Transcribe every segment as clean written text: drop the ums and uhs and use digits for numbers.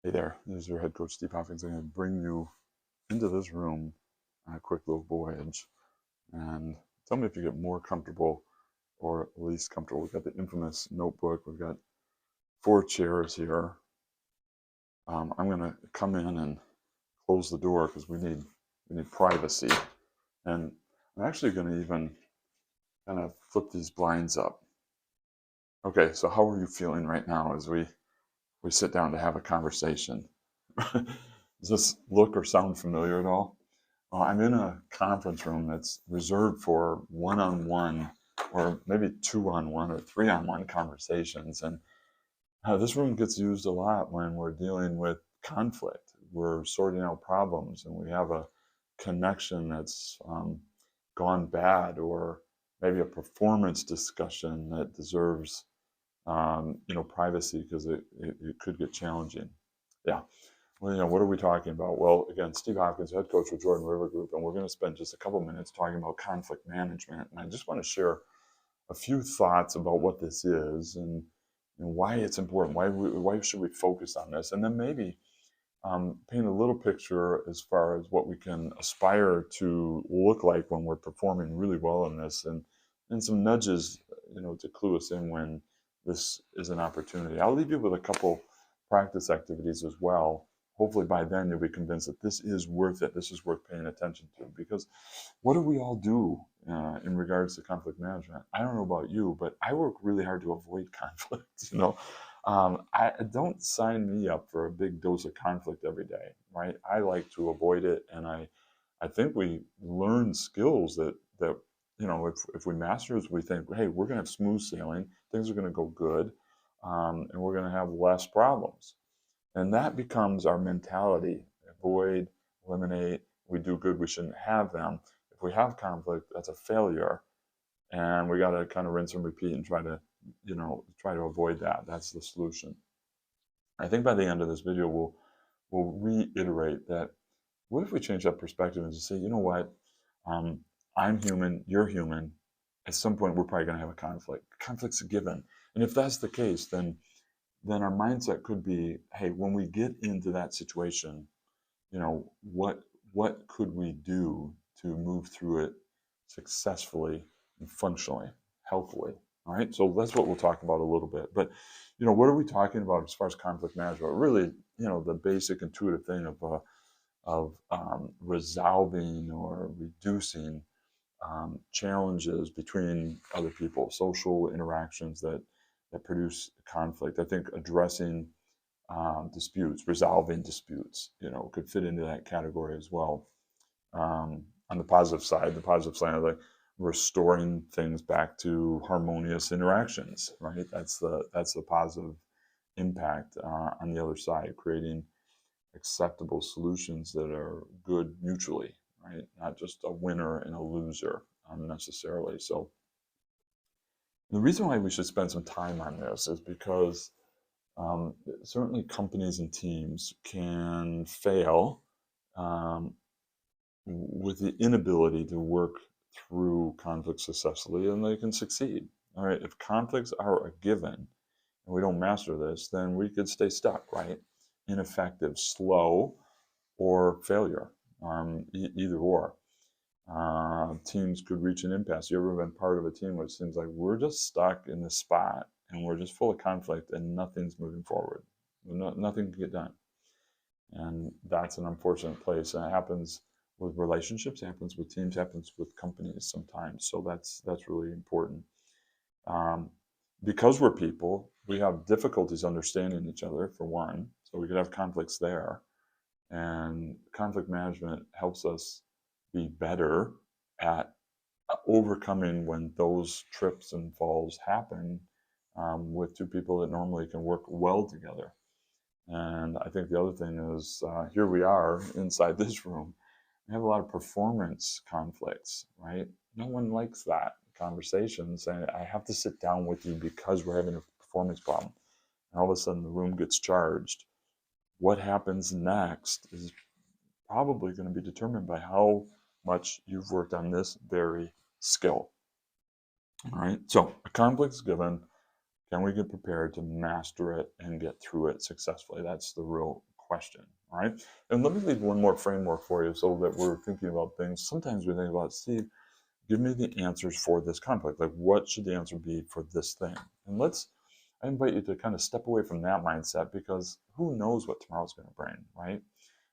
Hey there, this is your head coach, Steve Hopkins. I'm going to bring you into this room on a quick little voyage and tell me if you get more comfortable or least comfortable. We've got the infamous notebook. We've got 4 chairs here. I'm going to come in and close the door because we need privacy. And I'm actually going to even kind of flip these blinds up. Okay, so how are you feeling right now as we sit down to have a conversation? Does this look or sound familiar at all? I'm in a conference room that's reserved for one-on-one or maybe two-on-one or three-on-one conversations. And this room gets used a lot when we're dealing with conflict. We're sorting out problems and we have a connection that's gone bad, or maybe a performance discussion that deserves privacy because it could get challenging. Yeah. Well, what are we talking about? Well, again, Steve Hopkins, head coach for Jordan River Group, and we're going to spend just a couple minutes talking about conflict management. And I just want to share a few thoughts about what this is and why it's important. Why should we focus on this? And then maybe paint a little picture as far as what we can aspire to look like when we're performing really well in this, and some nudges, to clue us in when this is an opportunity. I'll leave you with a couple practice activities as well. Hopefully by then you'll be convinced that this is worth it. This is worth paying attention to, because what do we all do in regards to conflict management? I don't know about you, but I work really hard to avoid conflict. I don't sign me up for a big dose of conflict every day, right? I like to avoid it, and I think we learn skills that if we master it, we think, hey, we're going to have smooth sailing, things are going to go good, and we're going to have less problems. And that becomes our mentality: avoid, eliminate. We do good, we shouldn't have them. If we have conflict, that's a failure, and we got to kind of rinse and repeat and try to avoid that. That's the solution. I think by the end of this video, we'll reiterate that. What if we change that perspective and just say, you know what, um, I'm human, you're human. At some point, we're probably going to have a conflict. Conflict's a given, and if that's the case, then our mindset could be, hey, when we get into that situation, what could we do to move through it successfully and functionally, healthily? All right, so that's what we'll talk about a little bit. But what are we talking about as far as conflict management? Really, the basic intuitive thing of resolving or reducing challenges between other people, social interactions that produce conflict. I think addressing disputes, resolving disputes, could fit into that category as well. On the positive side of like restoring things back to harmonious interactions, right? That's the positive impact on the other side, creating acceptable solutions that are good mutually, right? Not just a winner and a loser necessarily. So the reason why we should spend some time on this is because certainly companies and teams can fail um, with the inability to work through conflict successfully, and they can succeed. All right, if conflicts are a given and we don't master this, then we could stay stuck, right? Ineffective, slow, or failure, either or. Teams could reach an impasse. You ever been part of a team where it seems like we're just stuck in this spot and we're just full of conflict and nothing's moving forward? Nothing can get done. And that's an unfortunate place. And it happens with relationships, it happens with teams, it happens with companies sometimes. So that's really important. Um, because we're people, we have difficulties understanding each other, for one. So we could have conflicts there. And conflict management helps us be better at overcoming when those trips and falls happen with two people that normally can work well together. And I think the other thing is, here we are inside this room. We have a lot of performance conflicts, right? No one likes that conversation saying, I have to sit down with you because we're having a performance problem. And all of a sudden the room gets charged. What happens next is probably going to be determined by how much you've worked on this very skill. All right, so a conflict is given. Can we get prepared to master it and get through it successfully? That's the real question. All right. And let me leave one more framework for you so that we're thinking about things. Sometimes we think about, Steve, give me the answers for this conflict. Like, what should the answer be for this thing? And I invite you to kind of step away from that mindset, because who knows what tomorrow's going to bring, right?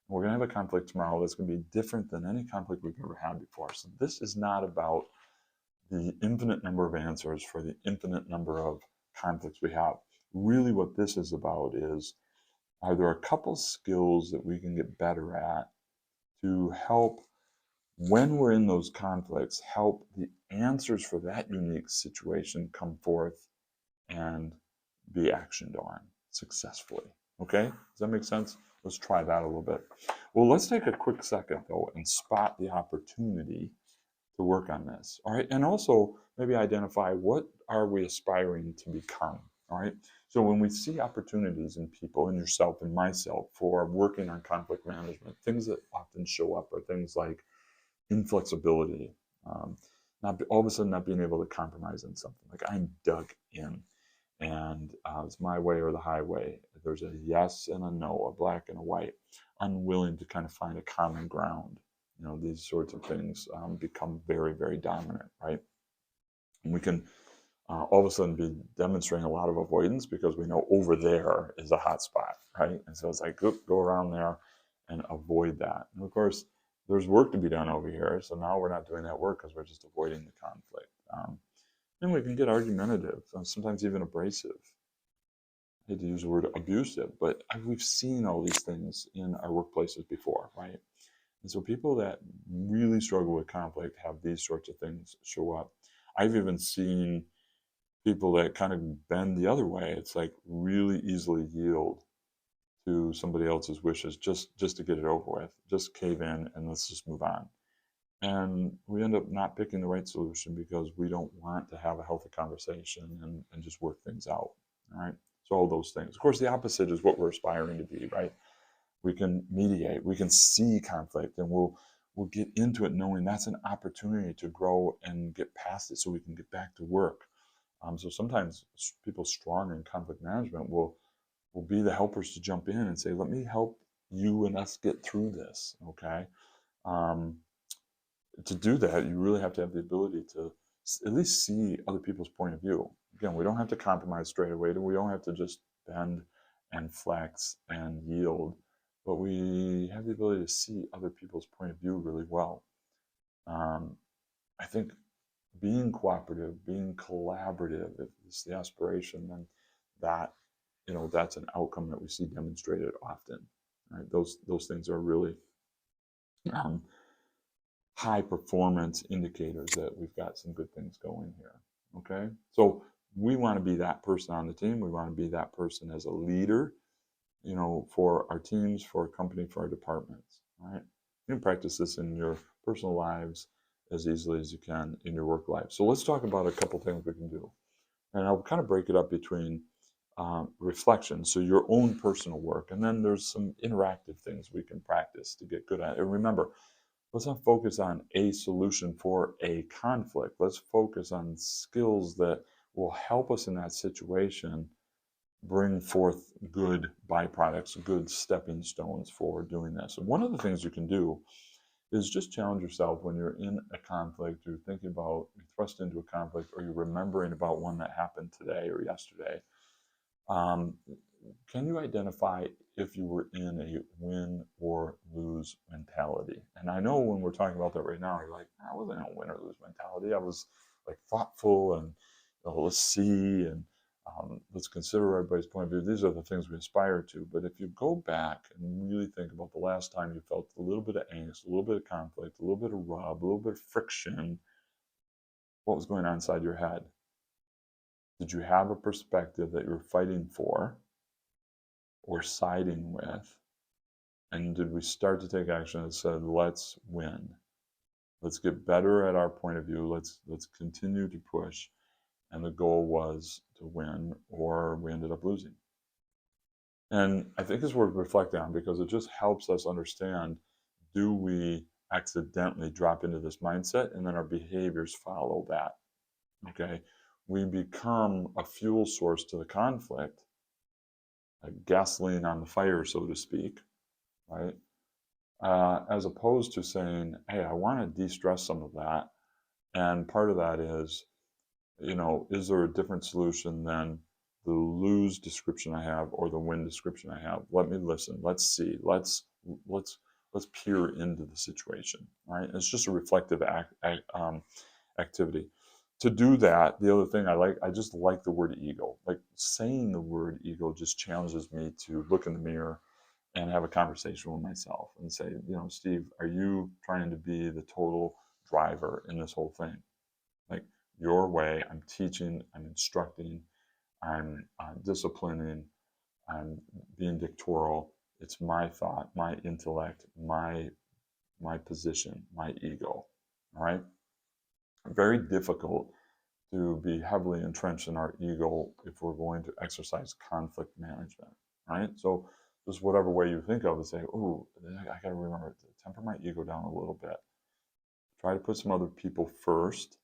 We're going to have a conflict tomorrow that's going to be different than any conflict we've ever had before. So this is not about the infinite number of answers for the infinite number of conflicts we have. Really, what this is about is, are there a couple skills that we can get better at to help, when we're in those conflicts, help the answers for that unique situation come forth and be actioned on successfully. Okay? Does that make sense? Let's try that a little bit. Well, let's take a quick second, though, and spot the opportunity to work on this. All right? And also maybe identify, what are we aspiring to become? All right? So when we see opportunities in people, in yourself and myself, for working on conflict management, things that often show up are things like inflexibility, all of a sudden not being able to compromise on something. Like, I'm dug in, and it's my way or the highway. There's a yes and a no, a black and a white. Unwilling to kind of find a common ground. These sorts of things become very, very dominant, right? And we can all of a sudden be demonstrating a lot of avoidance because we know over there is a hot spot, right? And so it's like, go around there and avoid that. And of course, there's work to be done over here. So now we're not doing that work because we're just avoiding the conflict. And we can get argumentative, sometimes even abrasive. I hate to use the word abusive, but we've seen all these things in our workplaces before, right? And so people that really struggle with conflict have these sorts of things show up. I've even seen people that kind of bend the other way. It's like really easily yield to somebody else's wishes just to get it over with. Just cave in and let's just move on. And we end up not picking the right solution because we don't want to have a healthy conversation and just work things out. All right. So all those things. Of course, the opposite is what we're aspiring to be, right? We can mediate, we can see conflict, and we'll get into it knowing that's an opportunity to grow and get past it so we can get back to work. So sometimes people strong in conflict management will be the helpers to jump in and say, let me help you and us get through this, okay? To do that, you really have to have the ability to at least see other people's point of view. Again, we don't have to compromise straight away. We don't have to just bend and flex and yield, but we have the ability to see other people's point of view really well. I think being cooperative, being collaborative, if it's the aspiration, then that's an outcome that we see demonstrated often. Right? Those things are really high performance indicators that we've got some good things going here. Okay, so we want to be that person on the team. We want to be that person as a leader, for our teams, for our company, for our departments. Right? You can practice this in your personal lives as easily as you can in your work life. So let's talk about a couple things we can do. And I'll kind of break it up between reflection, so your own personal work, and then there's some interactive things we can practice to get good at it. And remember, let's not focus on a solution for a conflict. Let's focus on skills that will help us in that situation bring forth good byproducts, good stepping stones for doing this. And one of the things you can do is just challenge yourself when you're in a conflict, you're thinking about, you're thrust into a conflict, or you're remembering about one that happened today or yesterday. Can you identify if you were in a win or lose mentality? And I know when we're talking about that right now, you're like, I wasn't in a win or lose mentality. I was like thoughtful and let's see and let's consider everybody's point of view. These are the things we aspire to. But if you go back and really think about the last time you felt a little bit of angst, a little bit of conflict, a little bit of rub, a little bit of friction, what was going on inside your head? Did you have a perspective that you were fighting for or siding with? And did we start to take action that said, let's win? Let's get better at our point of view. Let's continue to push. And the goal was to win, or we ended up losing. And I think it's worth reflecting on because it just helps us understand, do we accidentally drop into this mindset and then our behaviors follow that? Okay. We become a fuel source to the conflict, like gasoline on the fire, so to speak. right? As opposed to saying, hey, I want to de-stress some of that. And part of that is, is there a different solution than the lose description I have or the win description I have? Let me listen. Let's see. Let's peer into the situation. Right? It's just a reflective activity. To do that, the other thing I just like the word ego. Like saying the word ego just challenges me to look in the mirror and have a conversation with myself and say, Steve, are you trying to be the total driver in this whole thing? Like your way, I'm teaching, I'm instructing, I'm disciplining, I'm being dictatorial. It's my thought, my intellect, my position, my ego. All right. Very difficult to be heavily entrenched in our ego if we're going to exercise conflict management. Right. So just whatever way you think of it, say, oh, I got to remember to temper my ego down a little bit. Try to put some other people first.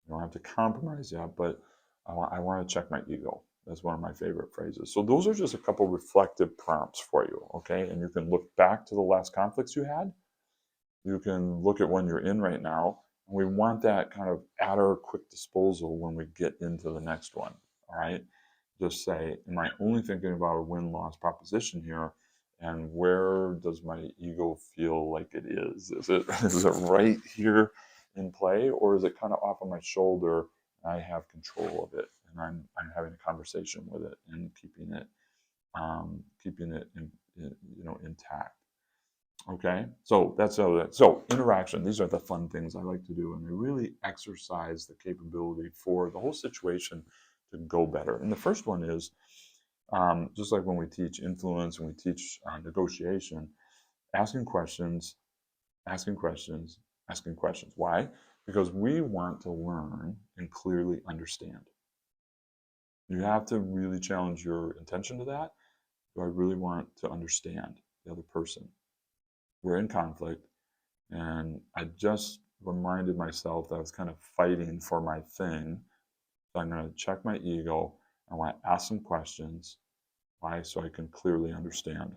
You don't have to compromise yet, but I want to check my ego. That's one of my favorite phrases. So those are just a couple reflective prompts for you, okay? And you can look back to the last conflicts you had. You can look at one you're in right now. And we want that kind of at our quick disposal when we get into the next one, all right? Just say, am I only thinking about a win-loss proposition here? And where does my ego feel like it is? Is it right here in play, or is it kind of off on my shoulder? And I have control of it, and I'm having a conversation with it and keeping it intact. Okay, so so interaction. These are the fun things I like to do, and they really exercise the capability for the whole situation to go better. And the first one is just like when we teach influence and we teach negotiation, asking questions, asking questions, asking questions. Why? Because we want to learn and clearly understand. You have to really challenge your intention to that. Do I really want to understand the other person? We're in conflict, and I just reminded myself that I was kind of fighting for my thing. So I'm going to check my ego. I want to ask some questions. Why? So I can clearly understand.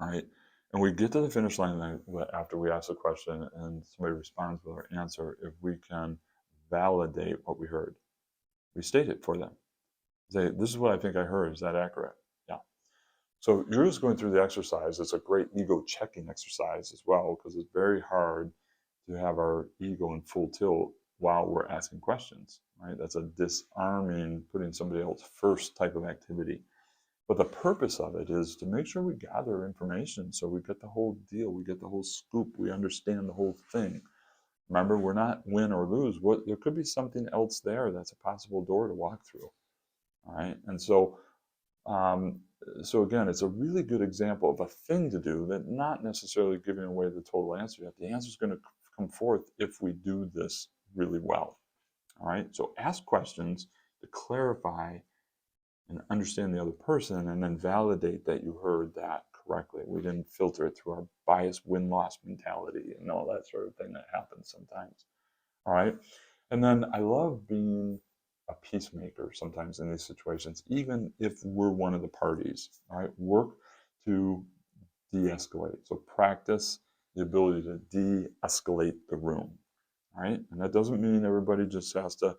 All right. And we get to the finish line after we ask a question and somebody responds with our answer if we can validate what we heard. We state it for them. Say, this is what I think I heard. Is that accurate? Yeah. So you're just going through the exercise. It's a great ego checking exercise as well, because it's very hard to have our ego in full tilt while we're asking questions, right? That's a disarming, putting somebody else first type of activity. But the purpose of it is to make sure we gather information so we get the whole deal, we get the whole scoop, we understand the whole thing. Remember, we're not win or lose. There could be something else there that's a possible door to walk through. All right. And so again, it's a really good example of a thing to do that not necessarily giving away the total answer yet. The answer is going to come forth if we do this really well. All right. So ask questions to clarify and understand the other person, and then validate that you heard that correctly. We didn't filter it through our biased win-loss mentality and all that sort of thing that happens sometimes. All right. And then I love being a peacemaker sometimes in these situations, even if we're one of the parties. All right. Work to de-escalate. So practice the ability to de-escalate the room. All right. And that doesn't mean everybody just has to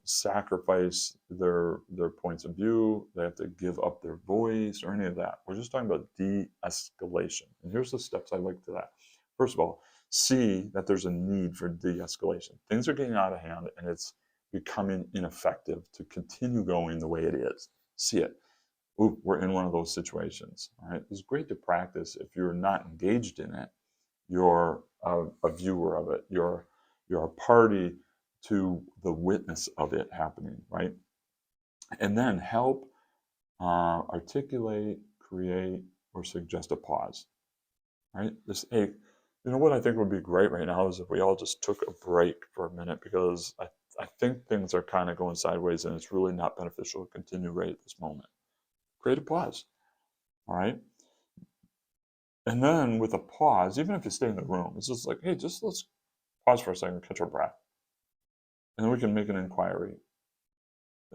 sacrifice their points of view. They have to give up their voice or any of that. We're just talking about de-escalation. And here's the steps I like to that. First of all, see that there's a need for de-escalation. Things are getting out of hand and it's becoming ineffective to continue going the way it is. See it. Ooh, we're in one of those situations. All right. It's great to practice. If you're not engaged in it, you're a viewer of it. You're a party to the witness of it happening, right? And then help articulate, create, or suggest a pause, right? Hey, what I think would be great right now is if we all just took a break for a minute, because I think things are kind of going sideways and it's really not beneficial to continue right at this moment. Create a pause, all right? And then with a pause, even if you stay in the room, it's just like, hey, let's pause for a second, catch our breath. And then we can make an inquiry.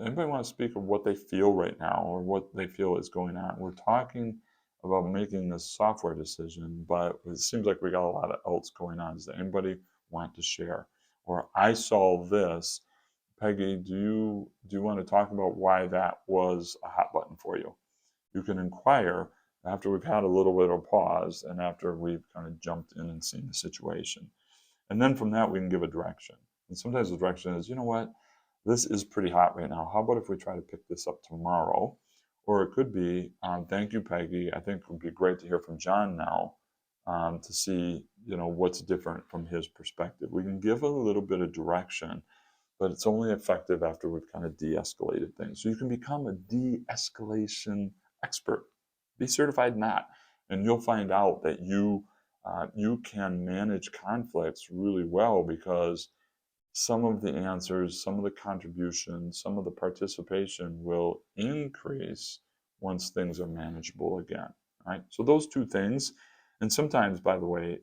Anybody want to speak of what they feel right now or what they feel is going on? We're talking about making this software decision, but it seems like we got a lot of else going on. Does anybody want to share? Or I saw this. Peggy, do you want to talk about why that was a hot button for you? You can inquire after we've had a little bit of pause and after we've kind of jumped in and seen the situation. And then from that, we can give a direction. And sometimes the direction is, you know what, this is pretty hot right now. How about if we try to pick this up tomorrow? Or it could be, thank you, Peggy. I think it would be great to hear from John now to see, what's different from his perspective. We can give a little bit of direction, but it's only effective after we've kind of de-escalated things. So you can become a de-escalation expert. Be certified in that, and you'll find out that you can manage conflicts really well because some of the answers, some of the contributions, some of the participation will increase once things are manageable again. Right? So those two things, and sometimes, by the way,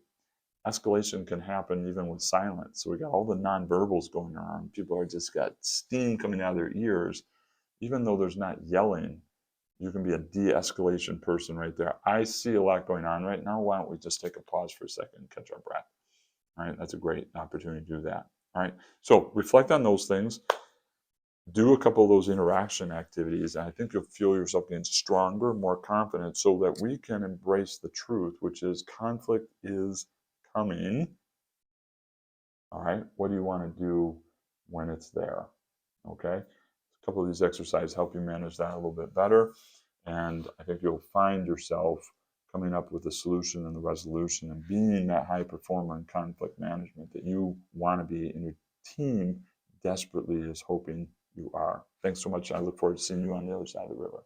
escalation can happen even with silence. So we got all the nonverbals going on. People are just got steam coming out of their ears, even though there's not yelling. You can be a de-escalation person right there. I see a lot going on right now. Why don't we just take a pause for a second and catch our breath? All right, that's a great opportunity to do that. All right, so reflect on those things. Do a couple of those interaction activities, and I think you'll feel yourself getting stronger, more confident, so that we can embrace the truth, which is conflict is coming. All right, what do you want to do when it's there? Okay, a couple of these exercises help you manage that a little bit better, and I think you'll find yourself coming up with a solution and the resolution and being that high performer in conflict management that you want to be and your team desperately is hoping you are. Thanks so much. I look forward to seeing you on the other side of the river.